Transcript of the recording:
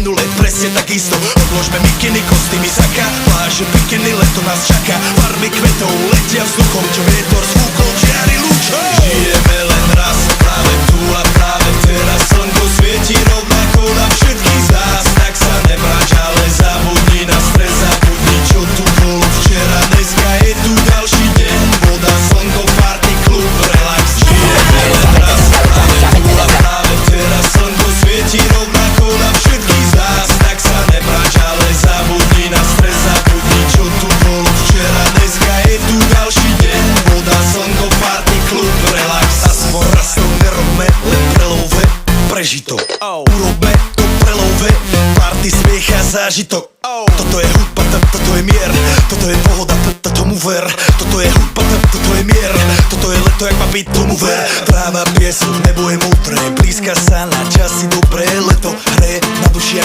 minule, presne takisto. Odložme mikiny, kostýmy, saka, pláže, bikiny, leto nás čaká. Farby kvetov letia vzduchom, čo vietor zfúkol čiary lúčov. Žijeme len raz, práve tu a práve teraz. Slnko svieti rovnako na všetkých z nás. Tak sa nebráč, ale zabudni na stres, zabudni, čo tu bolo včera. Dneska je tu ďalší deň, voda, slnko, party, klub, relax. Žijeme len raz, práve tu a práve teraz. Slnko svieti rovnako na všetkých z nás. Tak sa nebráč, ale zabudni na stres, zabudni, čo tu bolo včera. Dneska je tu ďalší deň, voda, slnko, party, klub, relax. Aspoň raz to nerobme, len prelove, prežitok. Urobme to prelove, party, smiech a zážitok. Toto je hudba, toto je mier, toto je pohoda, tomu ver. Toto je hudba, toto je mier, toto je leto, jak má byť, tomu ver. Práva pieseň, nebo je múdre, blízka sa na časy dobré, leto hraje na duši.